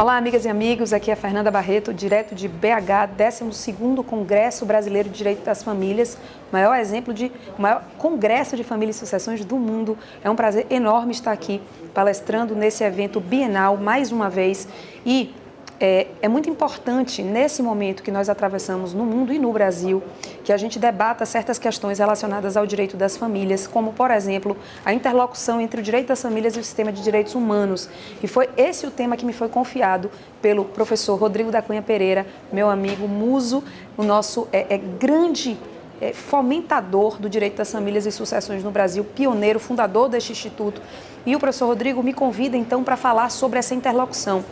Olá, amigas e amigos, aqui é a Fernanda Barreto, direto de BH, 12º Congresso Brasileiro de Direito das Famílias, o maior congresso de família e sucessões do mundo. É um prazer enorme estar aqui palestrando nesse evento bienal mais uma vez e é muito importante, nesse momento que nós atravessamos no mundo e no Brasil, que a gente debata certas questões relacionadas ao direito das famílias, como, por exemplo, a interlocução entre o direito das famílias e o sistema de direitos humanos. E foi esse o tema que me foi confiado pelo professor Rodrigo da Cunha Pereira, meu amigo muso, o nosso grande fomentador do direito das famílias e sucessões no Brasil, pioneiro, fundador deste instituto. E o professor Rodrigo me convida, então, para falar sobre essa interlocução.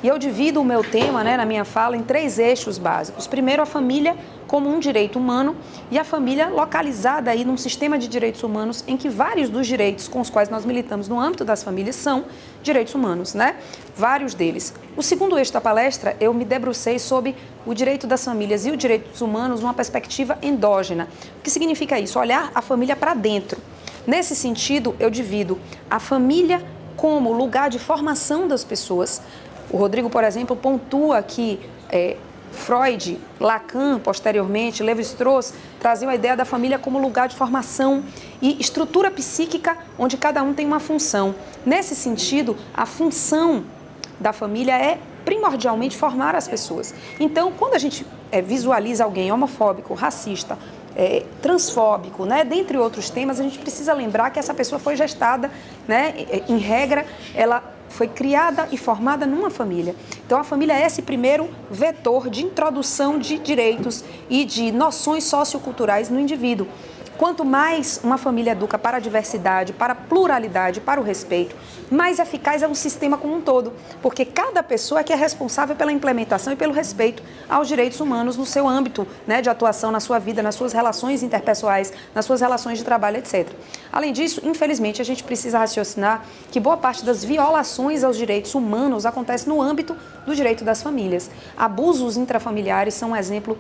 E eu divido o meu tema, na minha fala, em 3 eixos básicos. Primeiro, a família como um direito humano e a família localizada aí num sistema de direitos humanos em que vários dos direitos com os quais nós militamos no âmbito das famílias são direitos humanos, Vários deles. O segundo eixo da palestra, eu me debrucei sobre o direito das famílias e os direitos humanos numa perspectiva endógena. O que significa isso? Olhar a família para dentro. Nesse sentido, eu divido a família como lugar de formação das pessoas. O Rodrigo, por exemplo, pontua que Freud, Lacan, posteriormente, Lévi-Strauss, traziam a ideia da família como lugar de formação e estrutura psíquica onde cada um tem uma função. Nesse sentido, a função da família é primordialmente formar as pessoas. Então, quando a gente visualiza alguém homofóbico, racista, transfóbico, dentre outros temas, a gente precisa lembrar que essa pessoa foi gestada, em regra, ela foi criada e formada numa família. Então, a família é esse primeiro vetor de introdução de direitos e de noções socioculturais no indivíduo. Quanto mais uma família educa para a diversidade, para a pluralidade, para o respeito, mais eficaz é um sistema como um todo, porque cada pessoa é que é responsável pela implementação e pelo respeito aos direitos humanos no seu âmbito de atuação, na sua vida, nas suas relações interpessoais, nas suas relações de trabalho, etc. Além disso, infelizmente, a gente precisa raciocinar que boa parte das violações aos direitos humanos acontece no âmbito do direito das famílias. Abusos intrafamiliares são um exemplo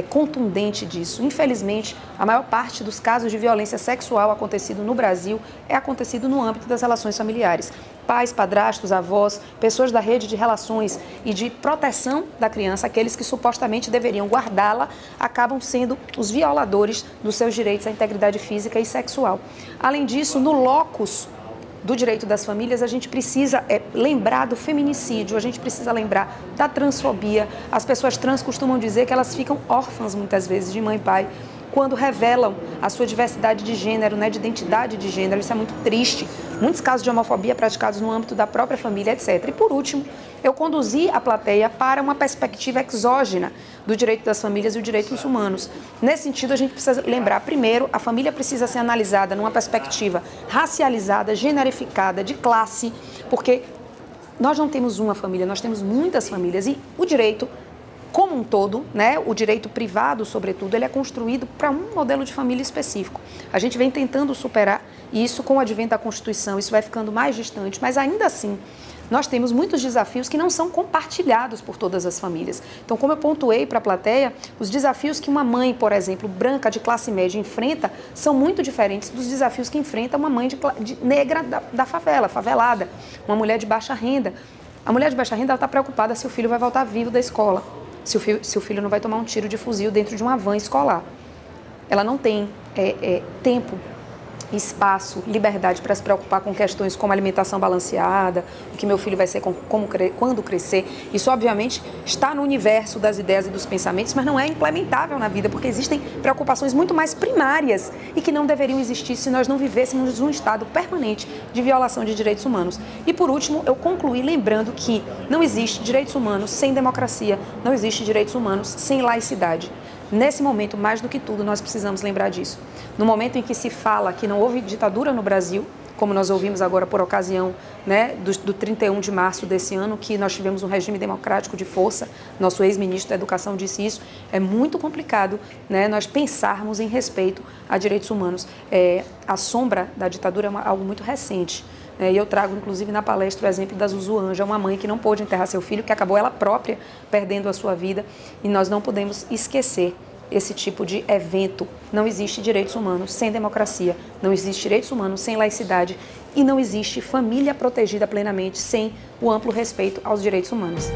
contundente disso. Infelizmente, a maior parte dos casos de violência sexual acontecido no Brasil é acontecido no âmbito das relações familiares. Pais, padrastos, avós, pessoas da rede de relações e de proteção da criança, aqueles que supostamente deveriam guardá-la, acabam sendo os violadores dos seus direitos à integridade física e sexual. Além disso, no locus do direito das famílias, a gente precisa lembrar do feminicídio, a gente precisa lembrar da transfobia. As pessoas trans costumam dizer que elas ficam órfãs, muitas vezes, de mãe e pai, quando revelam a sua diversidade de gênero, de identidade de gênero. Isso é muito triste. Muitos casos de homofobia praticados no âmbito da própria família, etc. E, por último, eu conduzi a plateia para uma perspectiva exógena do direito das famílias e os direitos humanos. Nesse sentido, a gente precisa lembrar, primeiro, a família precisa ser analisada numa perspectiva racializada, generificada, de classe, porque nós não temos uma família, nós temos muitas famílias e o direito como um todo, o direito privado, sobretudo, ele é construído para um modelo de família específico. A gente vem tentando superar isso com o advento da Constituição, isso vai ficando mais distante, mas ainda assim, nós temos muitos desafios que não são compartilhados por todas as famílias. Então, como eu pontuei para a plateia, os desafios que uma mãe, por exemplo, branca de classe média enfrenta são muito diferentes dos desafios que enfrenta uma mãe negra da favela, favelada, uma mulher de baixa renda. A mulher de baixa renda está preocupada se o filho vai voltar vivo da escola, se o filho não vai tomar um tiro de fuzil dentro de uma van escolar. Ela não tem tempo, espaço, liberdade para se preocupar com questões como alimentação balanceada, o que meu filho vai ser, quando crescer. Isso, obviamente, está no universo das ideias e dos pensamentos, mas não é implementável na vida, porque existem preocupações muito mais primárias e que não deveriam existir se nós não vivêssemos num estado permanente de violação de direitos humanos. E, por último, eu concluí lembrando que não existe direitos humanos sem democracia, não existe direitos humanos sem laicidade. Nesse momento, mais do que tudo, nós precisamos lembrar disso. No momento em que se fala que não houve ditadura no Brasil, como nós ouvimos agora por ocasião do 31 de março desse ano, que nós tivemos um regime democrático de força, nosso ex-ministro da Educação disse isso, é muito complicado nós pensarmos em respeito a direitos humanos. A sombra da ditadura é algo muito recente. E eu trago, inclusive, na palestra o exemplo da Zuzu Anja, uma mãe que não pôde enterrar seu filho, que acabou ela própria perdendo a sua vida. E nós não podemos esquecer esse tipo de evento. Não existe direitos humanos sem democracia, não existe direitos humanos sem laicidade e não existe família protegida plenamente sem o amplo respeito aos direitos humanos.